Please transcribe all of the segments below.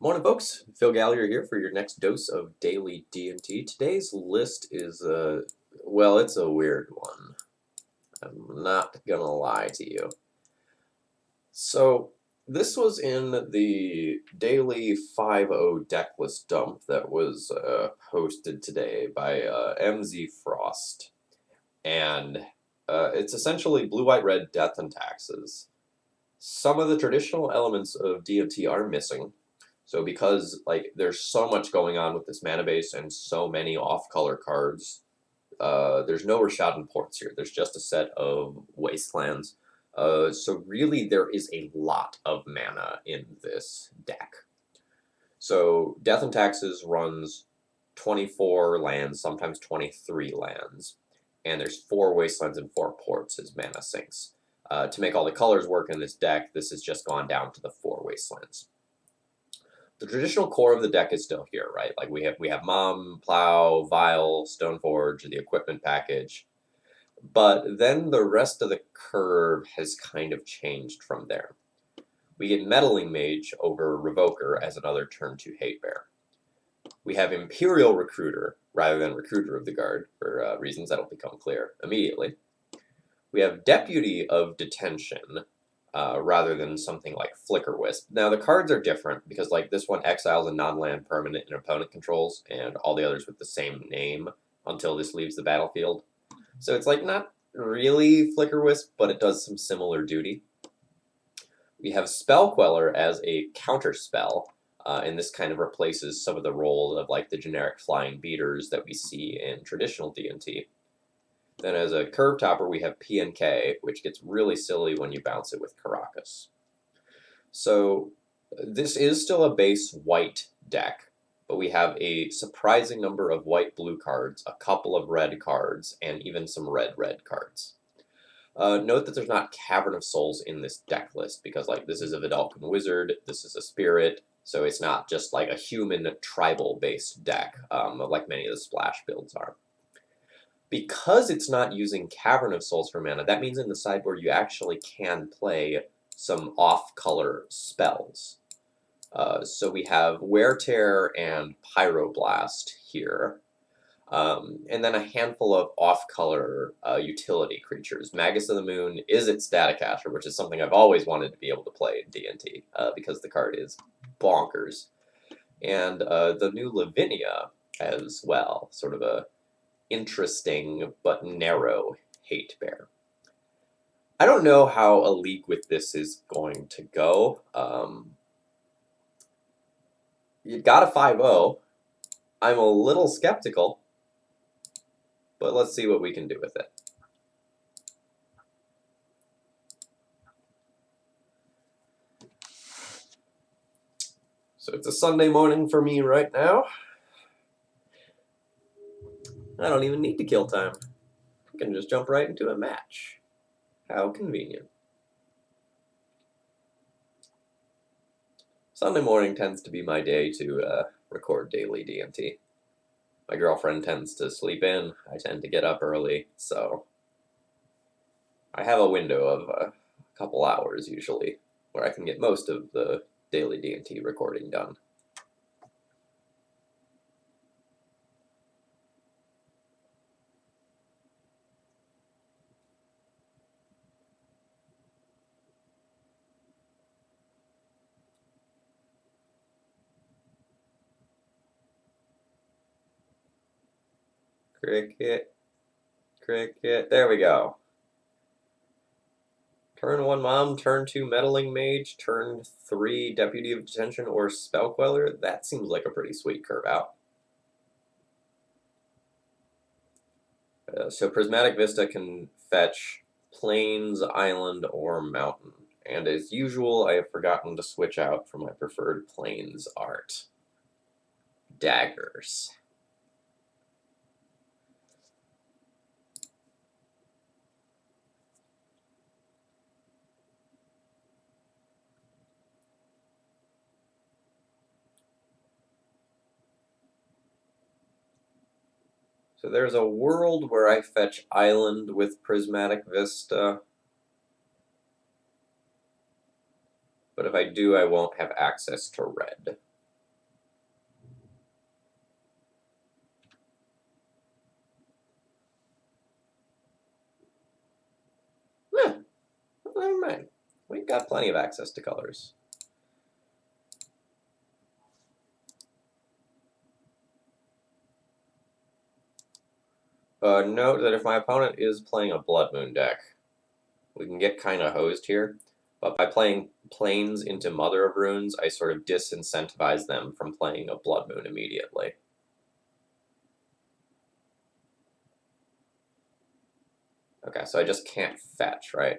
Morning, folks. Phil Gallagher here for your next dose of daily D&T. Today's list is well, it's a weird one. I'm not gonna lie to you. So this was in the daily 5.0 deck list dump that was posted today by MZ Frost, and it's essentially blue, white, red, death, and taxes. Some of the traditional elements of D&T are missing. So because like there's so much going on with this mana base and so many off-color cards, there's no Rishadan ports here. There's just a set of wastelands. So really there is a lot of mana in this deck. So Death and Taxes runs 24 lands, sometimes 23 lands, and there's 4 wastelands and 4 ports as mana sinks. To make all the colors work in this deck, this has just gone down to the 4 wastelands. The traditional core of the deck is still here, right? Like we have Mom, Plow, Vial, Stoneforge, the equipment package. But then the rest of the curve has kind of changed from there. We get Meddling Mage over Revoker as another turn 2 Hate Bear. We have Imperial Recruiter rather than Recruiter of the Guard for reasons that'll become clear immediately. We have Deputy of Detention rather than something like Flicker Wisp. Now the cards are different because like this one exiles a non-land permanent and opponent controls, and all the others with the same name until this leaves the battlefield. So it's like not really Flicker Wisp, but it does some similar duty. We have Spell Queller as a counter spell, and this kind of replaces some of the roles of like the generic flying beaters that we see in traditional D&T. Then as a curve topper, we have PNK, which gets really silly when you bounce it with Caracas. So this is still a base white deck, but we have a surprising number of white-blue cards, a couple of red cards, and even some red-red cards. Note that there's not Cavern of Souls in this deck list, because like this is a Vidalcan Wizard, this is a Spirit, so it's not just like a human tribal-based deck, like many of the Splash builds are. Because it's not using Cavern of Souls for mana, that means in the sideboard you actually can play some off-color spells. So we have Wear Tear and Pyroblast here, and then a handful of off-color utility creatures. Magus of the Moon is its Staticaster, which is something I've always wanted to be able to play in D&T, because the card is bonkers. And the new Lavinia as well, sort of a interesting but narrow hate bear. I don't know how a league with this is going to go. You got a 5-0. I'm a little skeptical, but let's see what we can do with it. So it's a Sunday morning for me right now. I don't even need to kill time. I can just jump right into a match. How convenient. Sunday morning tends to be my day to record daily D&T. My girlfriend tends to sleep in. I tend to get up early, so I have a window of a couple hours usually where I can get most of the daily D&T recording done. Cricket, cricket, there we go. Turn 1 Mom, turn 2 Meddling Mage, turn 3 Deputy of Detention or Spell Queller. That seems like a pretty sweet curve out. So Prismatic Vista can fetch Plains, Island, or Mountain. And as usual, I have forgotten to switch out for my preferred Plains art. Daggers. So there's a world where I fetch Island with Prismatic Vista. But if I do, I won't have access to red. never mind. We've got plenty of access to colors. Note that if my opponent is playing a Blood Moon deck, we can get kind of hosed here. But by playing Plains into Mother of Runes, I sort of disincentivize them from playing a Blood Moon immediately. Okay, so I just can't fetch, right?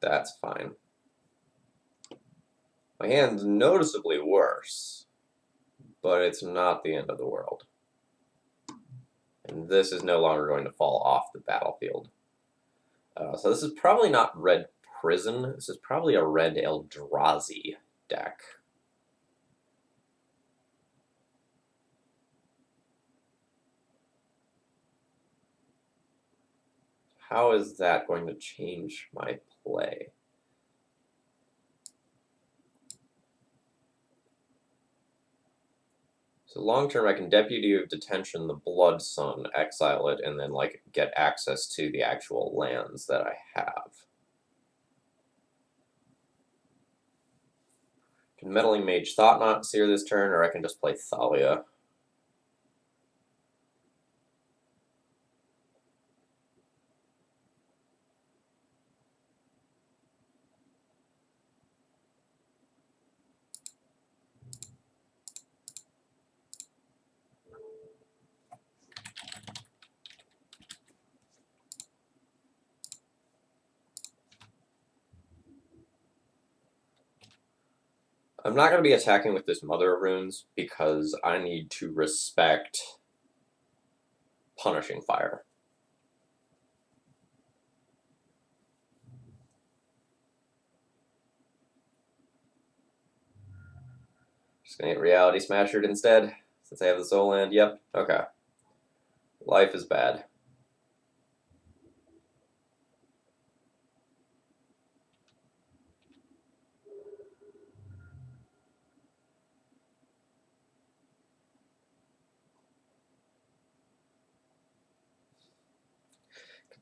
That's fine. My hand's noticeably worse, but it's not the end of the world. And this is no longer going to fall off the battlefield. So this is probably not Red Prison. This is probably a Red Eldrazi deck. How is that going to change my play? So long term, I can Deputy of Detention the Blood Sun, exile it, and then like get access to the actual lands that I have. Can Meddling Mage Thought-Knot Seer this turn, or I can just play Thalia. I'm not going to be attacking with this Mother of Runes because I need to respect Punishing Fire. Just going to get Reality Smashered instead, since I have the Soul Land. Yep, okay. Life is bad.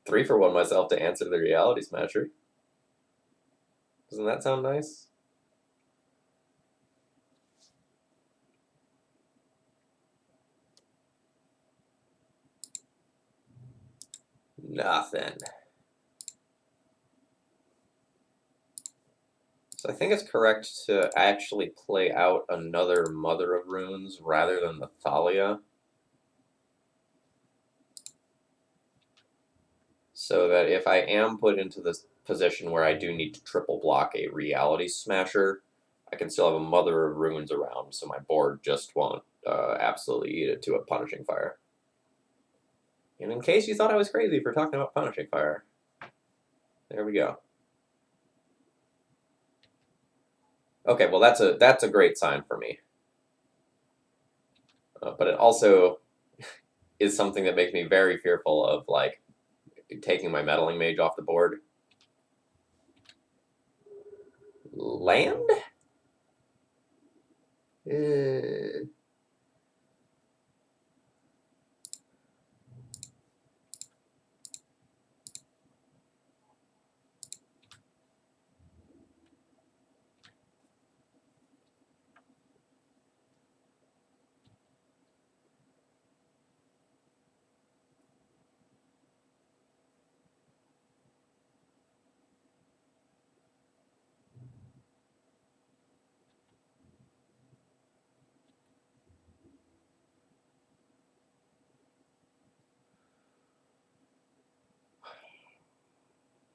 Three for one myself to answer the Reality Smasher. Doesn't that sound nice? Nothing. So I think it's correct to actually play out another Mother of Runes rather than the Thalia. So that if I am put into this position where I do need to triple block a Reality Smasher, I can still have a Mother of Runes around, so my board just won't absolutely eat it to a Punishing Fire. And in case you thought I was crazy for talking about Punishing Fire, there we go. Okay, well that's a great sign for me. But it also is something that makes me very fearful of like taking my Meddling Mage off the board. Land?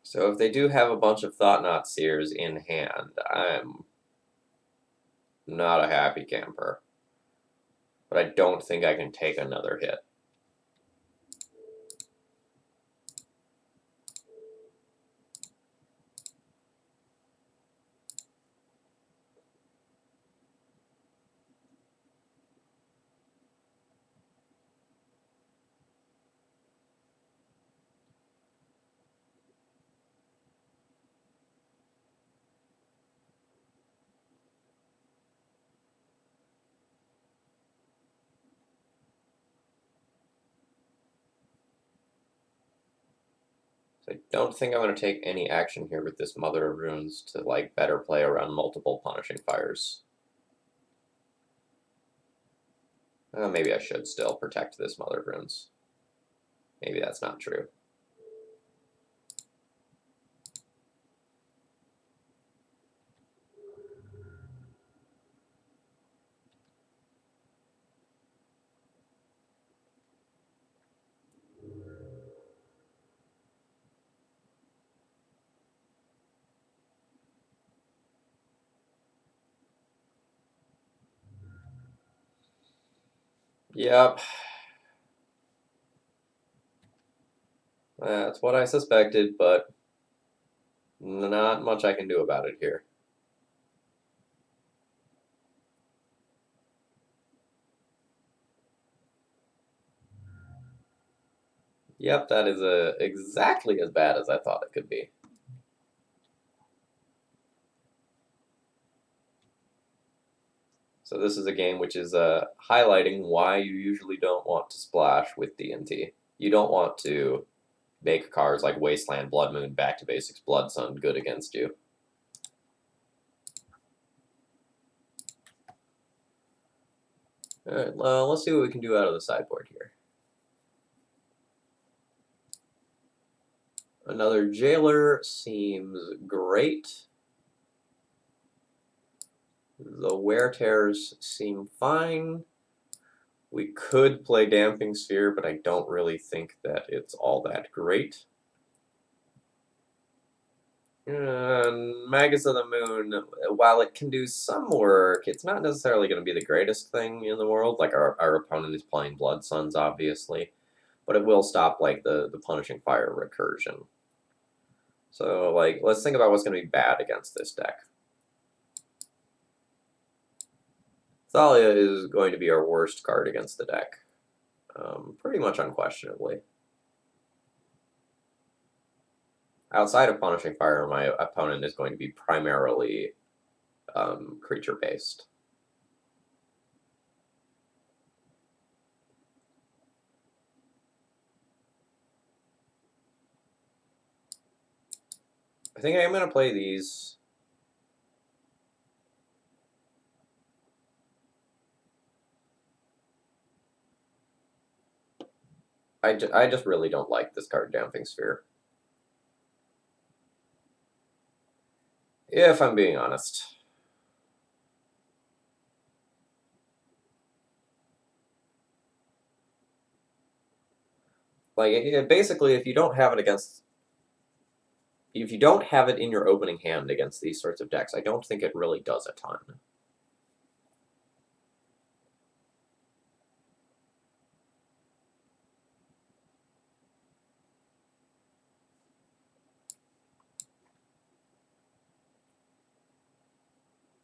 So if they do have a bunch of Thought-Knot Seers in hand, I'm not a happy camper. But I don't think I can take another hit. I don't think I'm going to take any action here with this Mother of Runes to like better play around multiple Punishing Fires. Maybe I should still protect this Mother of Runes. Maybe that's not true. Yep. That's what I suspected, but not much I can do about it here. Yep, that is exactly as bad as I thought it could be. So this is a game which is highlighting why you usually don't want to splash with D&T. You don't want to make cards like Wasteland, Blood Moon, Back to Basics, Blood Sun good against you. Alright, let's see what we can do out of the sideboard here. Another Jailer seems great. The Wear Tears seem fine. We could play Damping Sphere, but I don't really think that it's all that great. Magus of the Moon, while it can do some work, it's not necessarily going to be the greatest thing in the world. Like, our opponent is playing Blood Suns, obviously. But it will stop, like, the Punishing Fire recursion. So, like, let's think about what's going to be bad against this deck. Thalia is going to be our worst card against the deck. Pretty much unquestionably. Outside of Punishing Fire, my opponent is going to be primarily creature-based. I think I am going to play these. I just really don't like this card, Damping Sphere. If I'm being honest. Like, basically, if you don't have it in your opening hand against these sorts of decks, I don't think it really does a ton.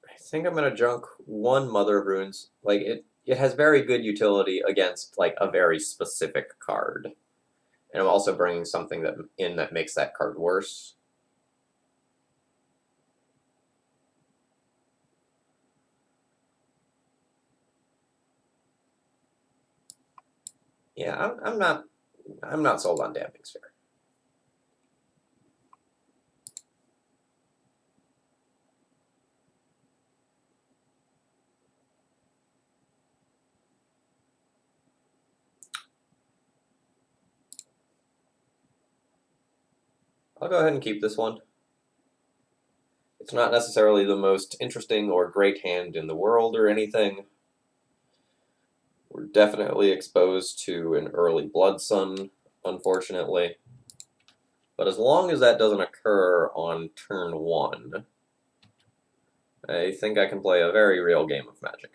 I think I'm gonna junk one Mother of Runes. Like, it has very good utility against like a very specific card. And I'm also bringing something that makes that card worse. Yeah, I'm not sold on Damping Sphere. I'll go ahead and keep this one. It's not necessarily the most interesting or great hand in the world or anything. We're definitely exposed to an early Blood Sun, unfortunately. But as long as that doesn't occur on turn 1, I think I can play a very real game of Magic.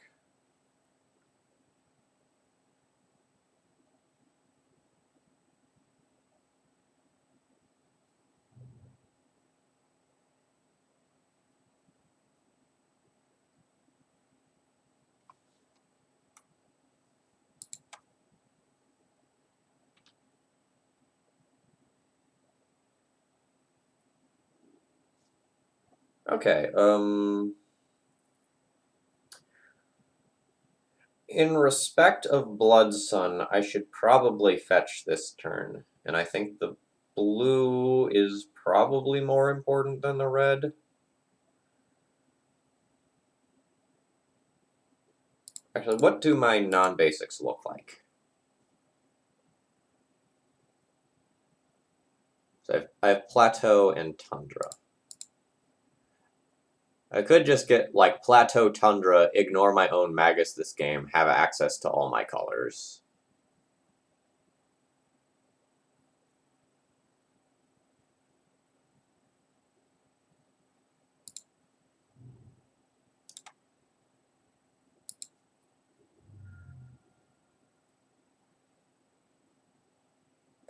Okay, in respect of Blood Sun, I should probably fetch this turn, and I think the blue is probably more important than the red. Actually, what do my non-basics look like? So I have Plateau and Tundra. I could just get, like, Plateau, Tundra, ignore my own Magus this game, have access to all my colors.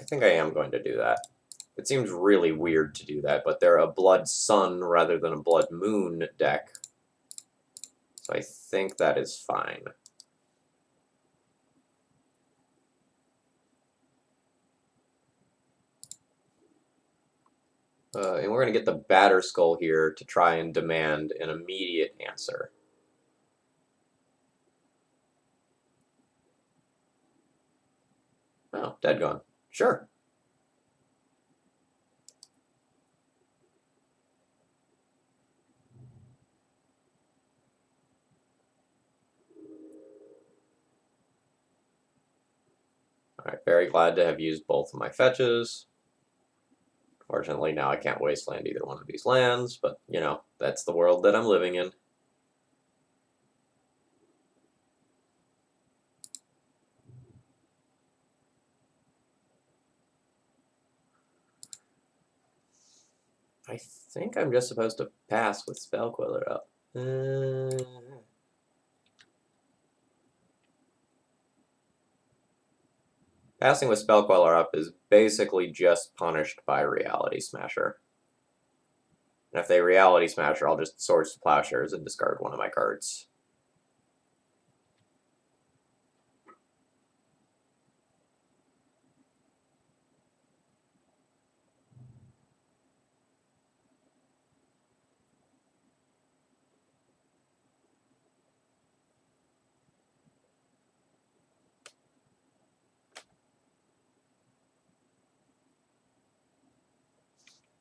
I think I am going to do that. It seems really weird to do that, but they're a Blood Sun rather than a Blood Moon deck. So I think that is fine. And we're going to get the Batterskull here to try and demand an immediate answer. Oh, dead gone. Sure. Alright, very glad to have used both of my fetches. Fortunately, now I can't wasteland either one of these lands, but, you know, that's the world that I'm living in. I think I'm just supposed to pass with Spellquiller up. Passing with Spellqueller up is basically just punished by Reality Smasher. And if they Reality Smasher, I'll just Swords to Plowshares and discard one of my cards.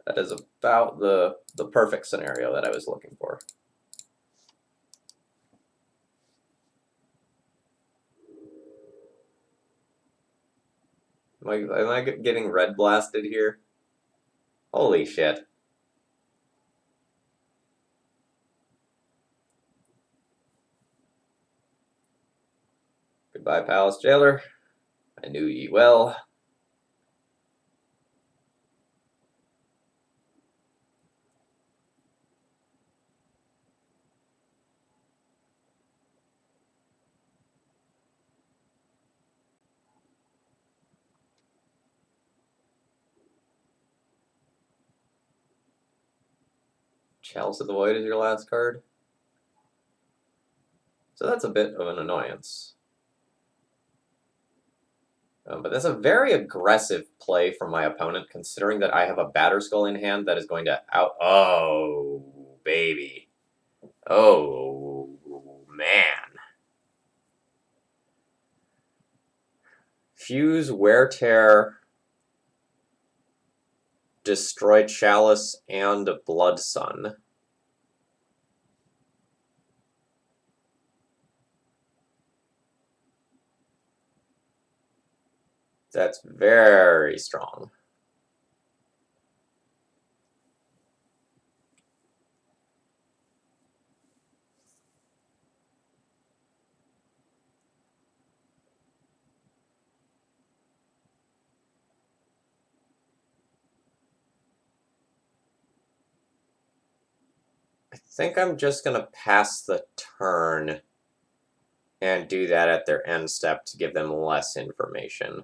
That is about the perfect scenario that I was looking for. Am I getting red blasted here? Holy shit. Goodbye, Palace Jailer. I knew ye well. Chalice of the Void is your last card. So that's a bit of an annoyance. But that's a very aggressive play from my opponent, considering that I have a Batterskull in hand that is going to out... Oh, baby. Oh, man. Fuse, Wear Tear, destroy Chalice, and Blood Sun. That's very strong. I think I'm just going to pass the turn and do that at their end step to give them less information.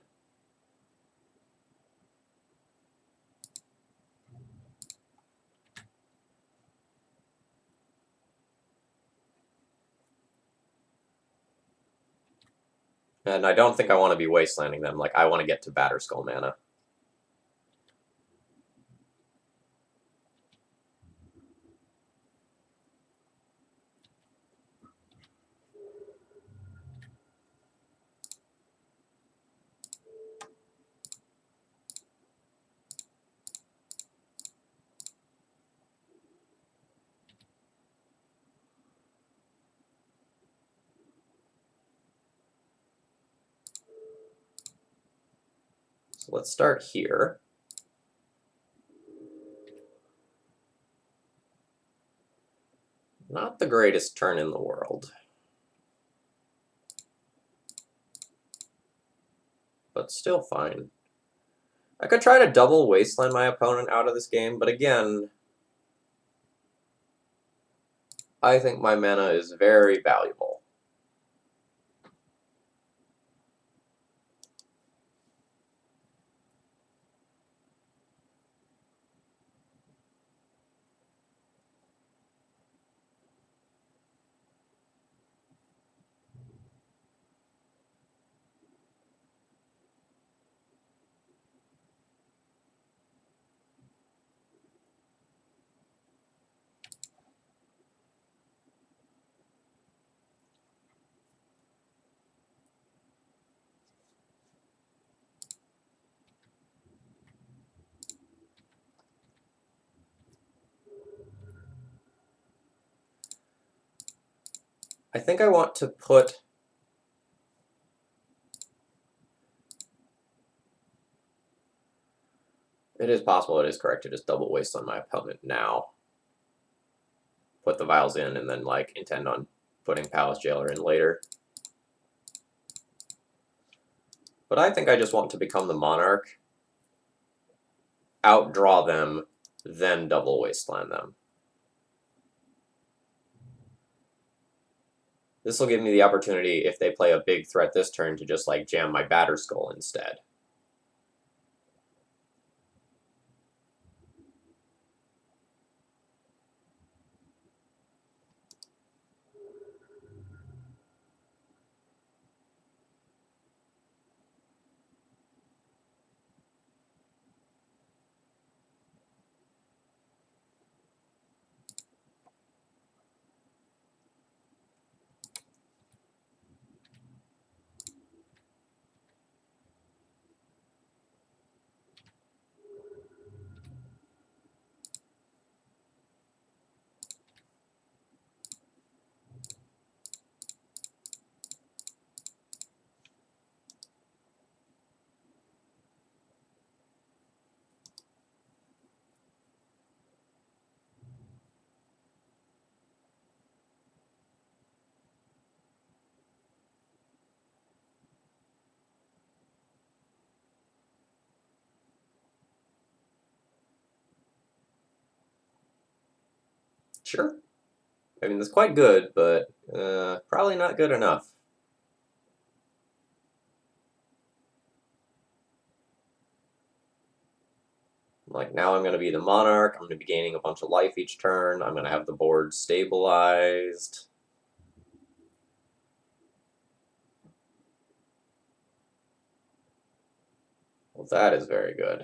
And I don't think I want to be wastelanding them. Like, I want to get to Batterskull mana. So let's start here. Not the greatest turn in the world, but still fine. I could try to double wasteland my opponent out of this game, but again, I think my mana is very valuable. I think I want to put it is possible, it is correct to just double wasteland my opponent now. Put the vials in and then like intend on putting Palace Jailer in later. But I think I just want to become the Monarch, outdraw them, then double wasteland them. This will give me the opportunity, if they play a big threat this turn, to just like jam my Batterskull instead. Sure. I mean, that's quite good, but probably not good enough. Like, now I'm going to be the Monarch, I'm going to be gaining a bunch of life each turn, I'm going to have the board stabilized. Well, that is very good.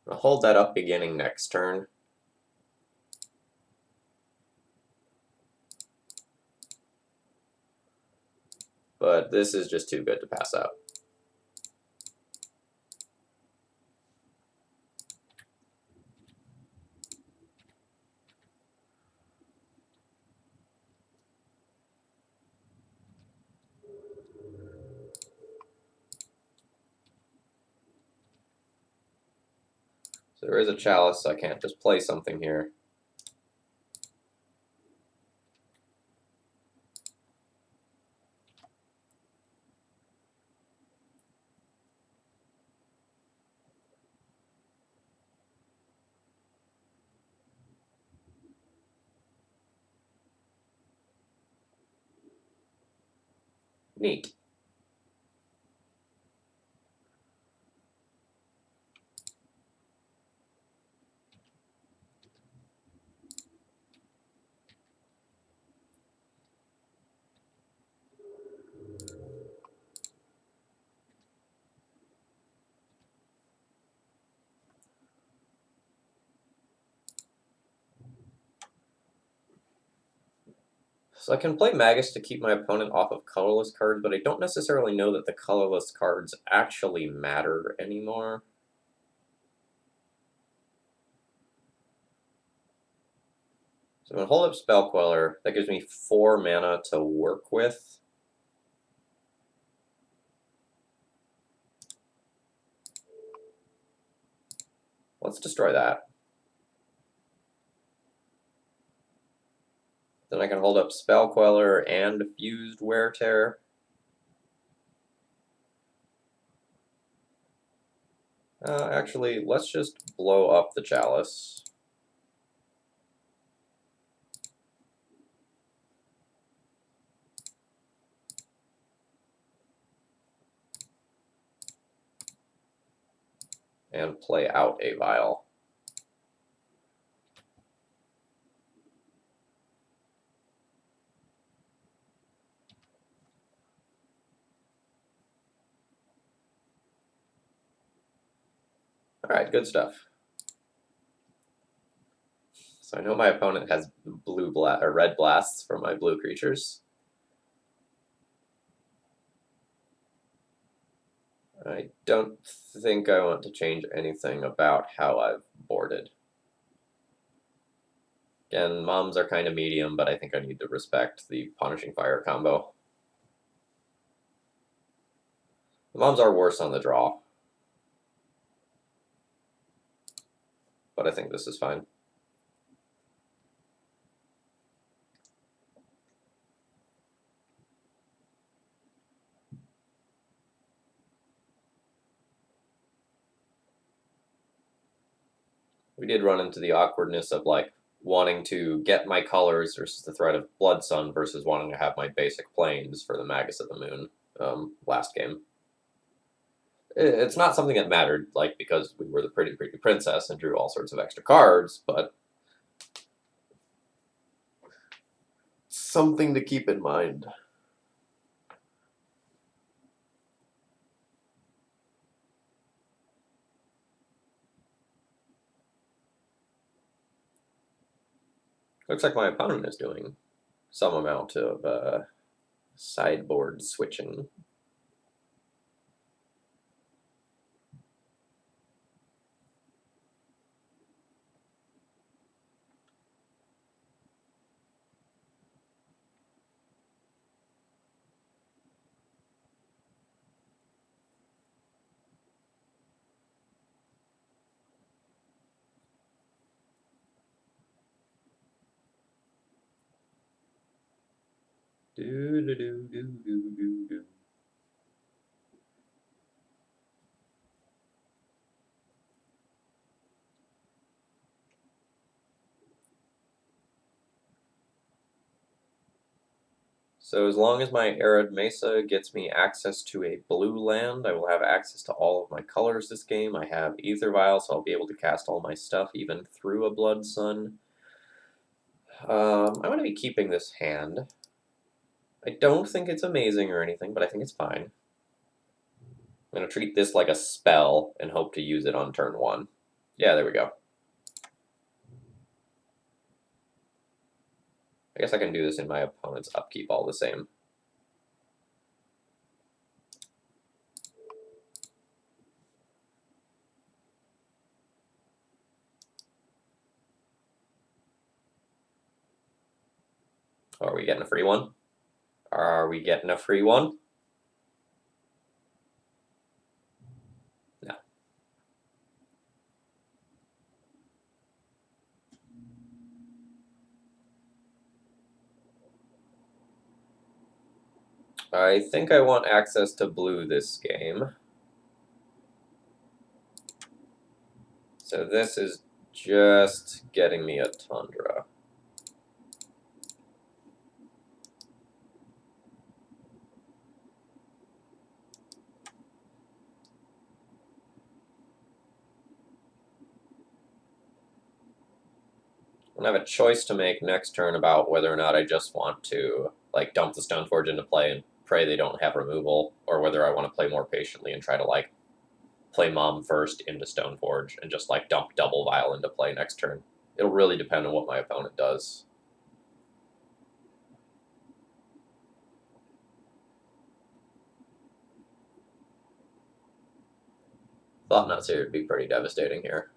I'll hold that up beginning next turn. But this is just too good to pass up. So there is a Chalice, so I can't just play something here. Neat. So I can play Magus to keep my opponent off of colorless cards, but I don't necessarily know that the colorless cards actually matter anymore. So I'm going to hold up Spell Queller. That gives me 4 mana to work with. Let's destroy that. Then I can hold up Spell Queller and Fused Wear Tear. Actually, let's just blow up the Chalice. And play out a Vial. Alright, good stuff. So I know my opponent has red blasts for my blue creatures. I don't think I want to change anything about how I've boarded. Again, moms are kind of medium, but I think I need to respect the Punishing Fire combo. The moms are worse on the draw, but I think this is fine. We did run into the awkwardness of like wanting to get my colors versus the threat of Blood Sun versus wanting to have my basic planes for the Magus of the Moon last game. It's not something that mattered, like, because we were the pretty princess and drew all sorts of extra cards, but something to keep in mind. Looks like my opponent is doing some amount of sideboard switching. Do do do do do do do. So as long as my Arid Mesa gets me access to a blue land, I will have access to all of my colors this game. I have Aether Vial, so I'll be able to cast all my stuff even through a Blood Sun. I'm going to be keeping this hand. I don't think it's amazing or anything, but I think it's fine. I'm going to treat this like a spell and hope to use it on turn 1. Yeah, there we go. I guess I can do this in my opponent's upkeep all the same. Oh, are we getting a free one? Are we getting a free one? No. I think I want access to blue this game. So this is just getting me a Tundra. I have a choice to make next turn about whether or not I just want to like dump the Stoneforge into play and pray they don't have removal, or whether I want to play more patiently and try to like play Mom first into Stoneforge and just like dump double Vial into play next turn. It'll really depend on what my opponent does. Thought Nuts here would be pretty devastating here.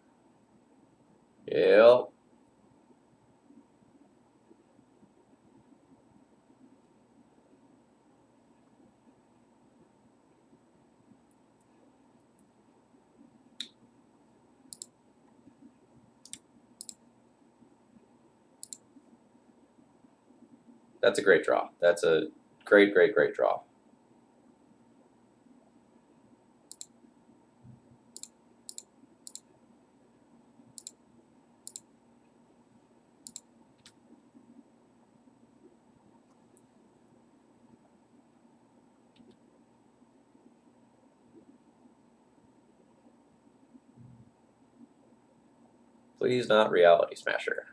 Yep. That's a great draw. That's a great, great, great draw. Please not Reality Smasher.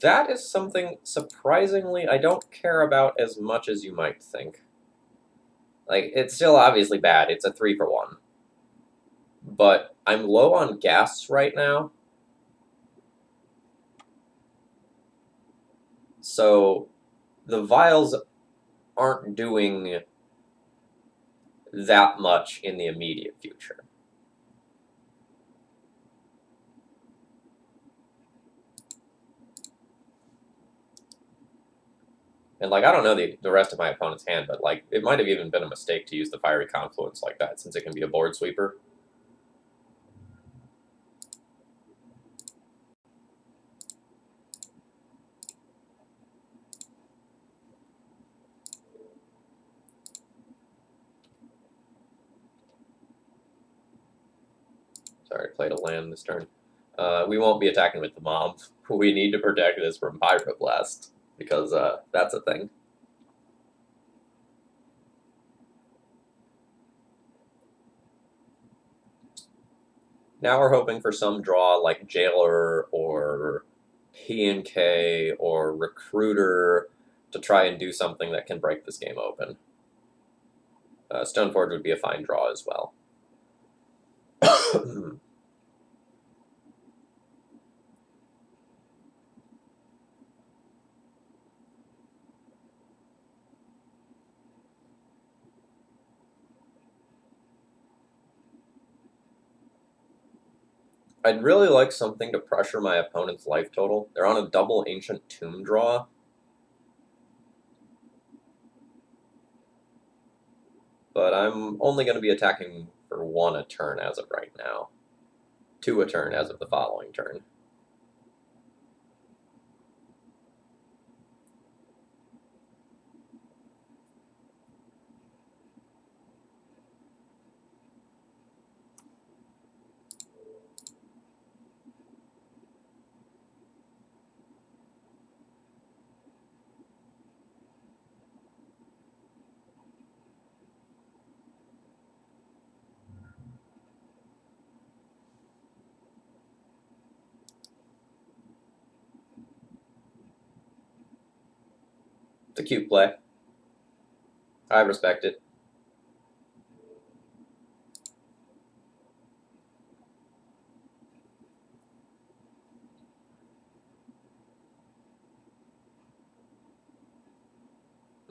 That is something, surprisingly, I don't care about as much as you might think. Like, it's still obviously bad. It's a 3-for-1. But I'm low on gas right now. So the vials aren't doing that much in the immediate future. And, like, I don't know the rest of my opponent's hand, but, like, it might have even been a mistake to use the Fiery Confluence like that, since it can be a board sweeper. Sorry, I played a land this turn. We won't be attacking with the mob. We need to protect this from Pyroblast, because that's a thing. Now we're hoping for some draw like Jailer or P&K or Recruiter to try and do something that can break this game open. Stoneforge would be a fine draw as well. I'd really like something to pressure my opponent's life total. They're on a double Ancient Tomb draw. But I'm only going to be attacking for 1 a turn as of right now. 2 a turn as of the following turn. It's a cute play. I respect it.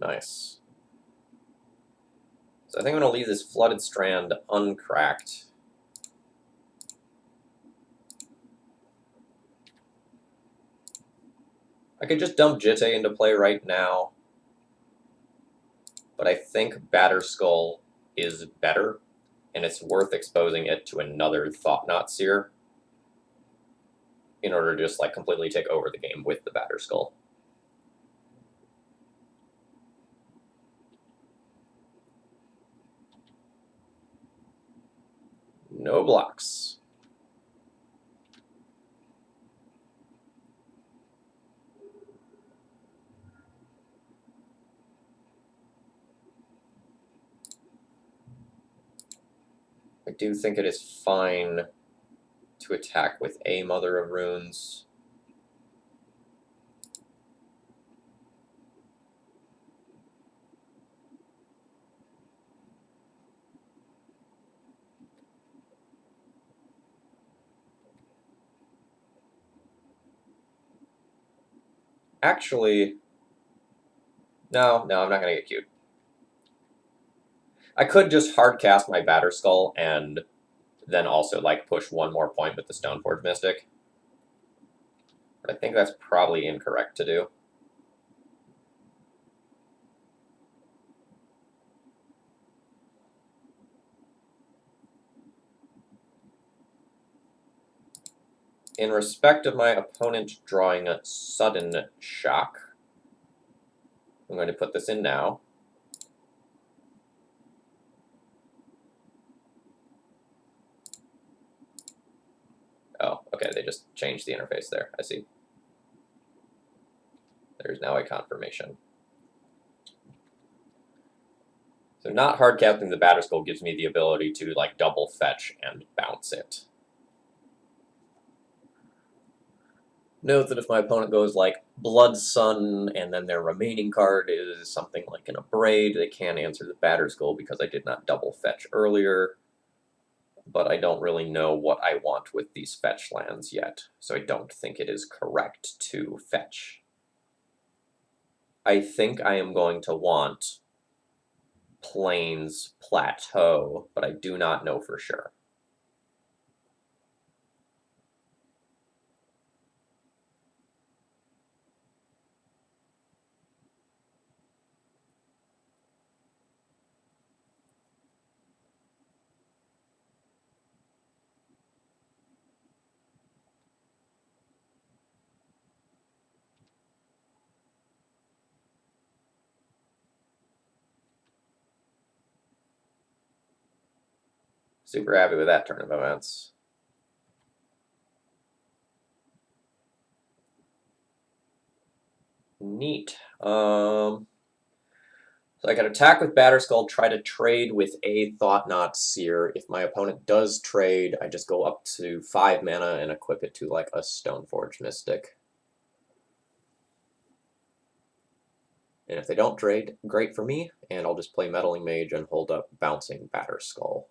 Nice. So I think I'm going to leave this Flooded Strand uncracked. I could just dump Jitte into play right now, but I think Batterskull is better, and it's worth exposing it to another Thought-Knot Seer in order to just, like, completely take over the game with the Batterskull. No blocks. I do think it is fine to attack with a Mother of Runes. Actually, no, I'm not going to get cute. I could just hard cast my Batterskull and then also, like, push 1 more point with the Stoneforge Mystic. But I think that's probably incorrect to do. In respect of my opponent drawing a sudden shock, I'm going to put this in now. Oh, okay, they just changed the interface there. I see. There's now a confirmation. So not hard casting the Batterskull gives me the ability to like double fetch and bounce it. Note that if my opponent goes like Blood Sun and then their remaining card is something like an Abrade, they can answer the Batterskull because I did not double fetch earlier. But I don't really know what I want with these fetch lands yet, so I don't think it is correct to fetch. I think I am going to want Plains Plateau, but I do not know for sure. Super happy with that turn of events. Neat. So I can attack with Batterskull, try to trade with a Thought-Knot Seer. If my opponent does trade, I just go up to 5 mana and equip it to like a Stoneforge Mystic. And if they don't trade, great for me, and I'll just play Meddling Mage and hold up Bouncing Batterskull.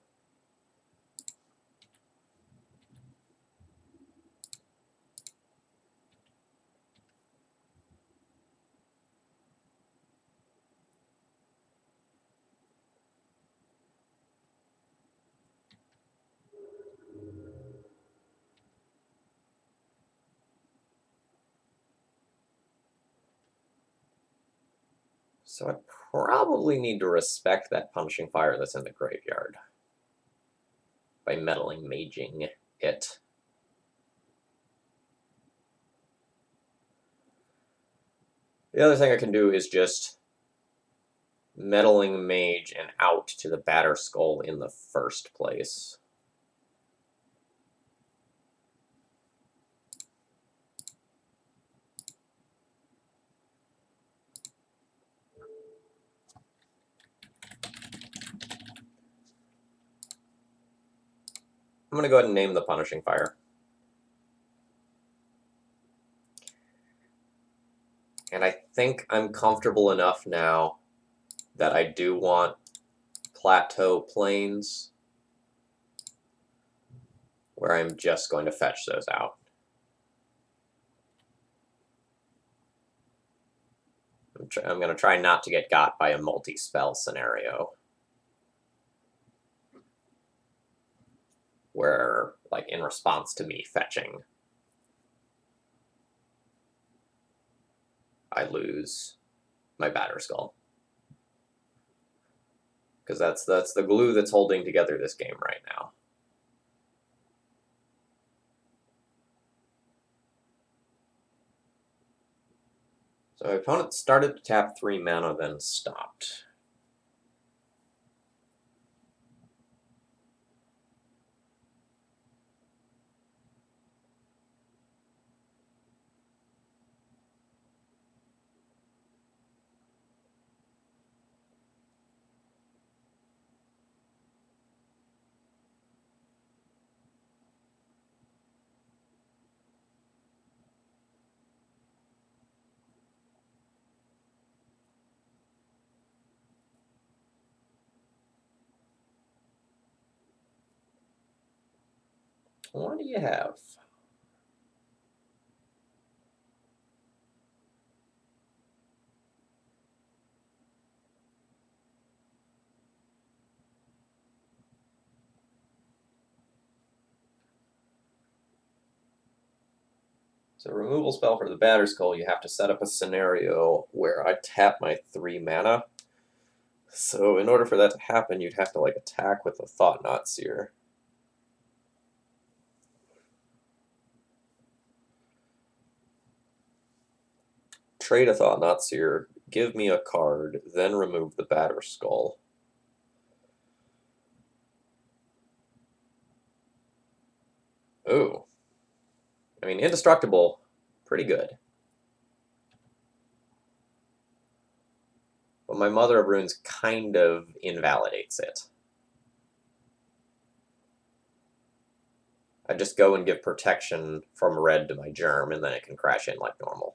So I probably need to respect that Punishing Fire that's in the graveyard by Meddling Maging it. The other thing I can do is just Meddling Mage and out to the Batterskull in the first place. I'm going to go ahead and name the Punishing Fire. And I think I'm comfortable enough now that I do want Plateau Plains, where I'm just going to fetch those out. I'm going to try not to get got by a multi-spell scenario, where, like, in response to me fetching, I lose my Batterskull. Because that's the glue that's holding together this game right now. So my opponent started to tap 3 mana, then stopped. What do you have? So removal spell for the Batterskull, you have to set up a scenario where I tap my 3 mana. So in order for that to happen, you'd have to like attack with a Thought-Knot Seer. trade a Thought-Knot Seer, give me a card, then remove the Batter Skull. Ooh. I mean, indestructible, pretty good. But my Mother of Runes kind of invalidates it. I just go and give protection from red to my Germ, and then it can crash in like normal.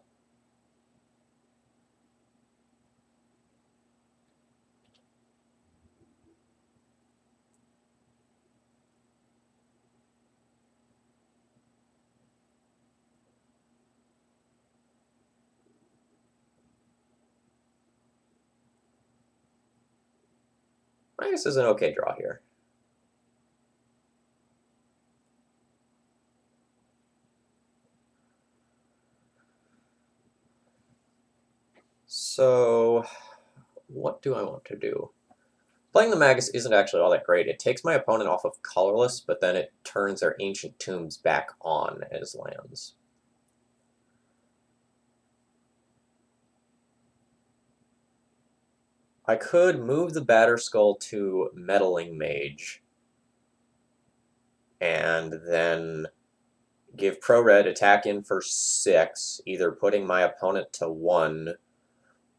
I guess is an okay draw here. So, what do I want to do? Playing the Magus isn't actually all that great. It takes my opponent off of colorless, but then it turns their Ancient Tombs back on as lands. I could move the Batter Skull to Meddling Mage, and then give Pro-Red attack in for 6, either putting my opponent to 1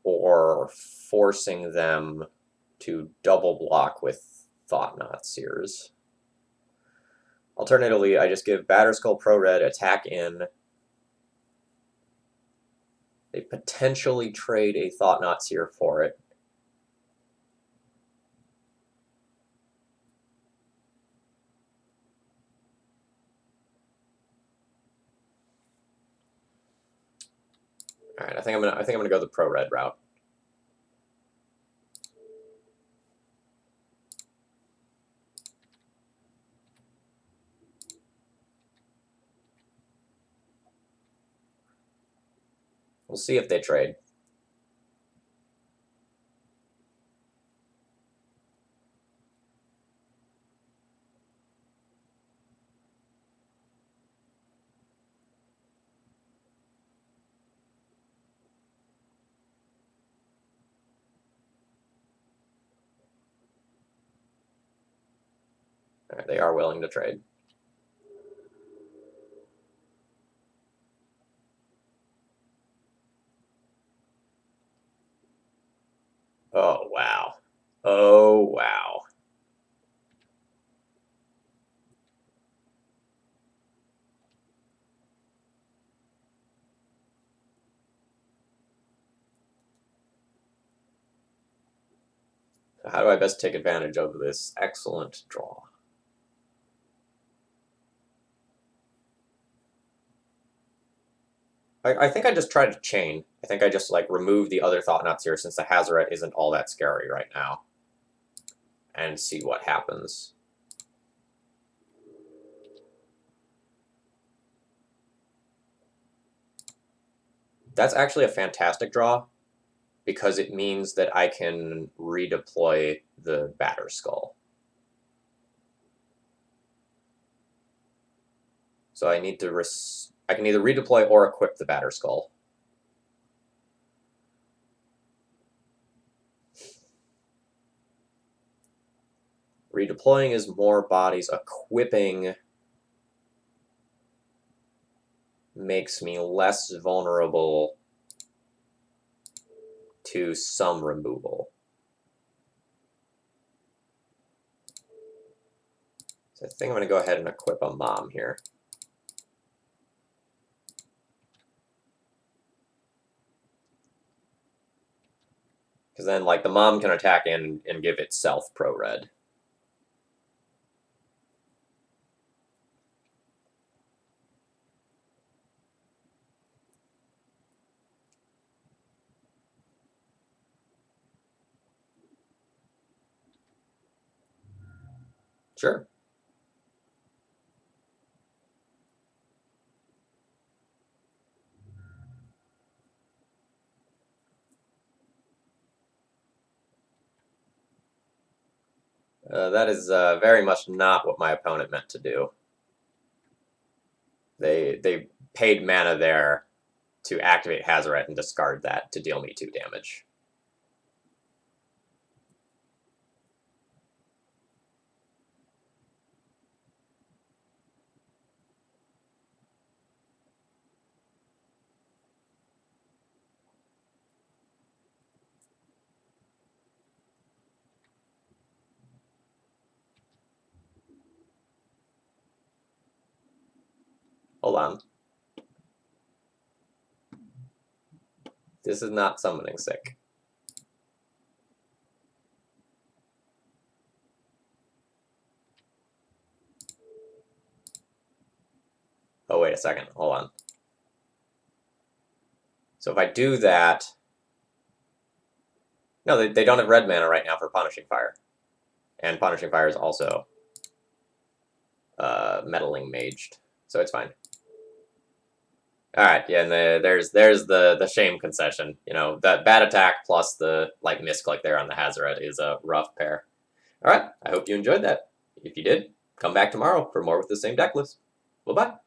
or forcing them to double block with Thought-Knot Seers. Alternatively, I just give Batterskull Pro-Red attack in. They potentially trade a Thought-Knot Seer for it. All right, I think I'm gonna go the Pro-Red route. We'll see if they trade. All right, they are willing to trade. Oh, wow. Oh, wow. So how do I best take advantage of this excellent draw? I think I just try to chain. I think I just like remove the other Thought-Knots here since the Hazoret isn't all that scary right now. And see what happens. That's actually a fantastic draw because it means that I can redeploy the Batter Skull. So I need to I can either redeploy or equip the Batter Skull. Redeploying is more bodies. Equipping makes me less vulnerable to some removal. So I think I'm going to go ahead and equip a Mom here. Because then, like, the Mom can attack in and give itself Pro-Red. Sure. That is very much not what my opponent meant to do. They paid mana there to activate Hazoret and discard that to deal me 2 damage. Hold on. This is not summoning sick. Oh, wait a second. Hold on. So if I do that... No, they don't have red mana right now for Punishing Fire. And Punishing Fire is also Meddling Maged. So it's fine. Alright, yeah, and there's the shame concession. You know, that bad attack plus the like misclick there on the Hazoret is a rough pair. Alright, I hope you enjoyed that. If you did, come back tomorrow for more with the same deck list. Bye-bye.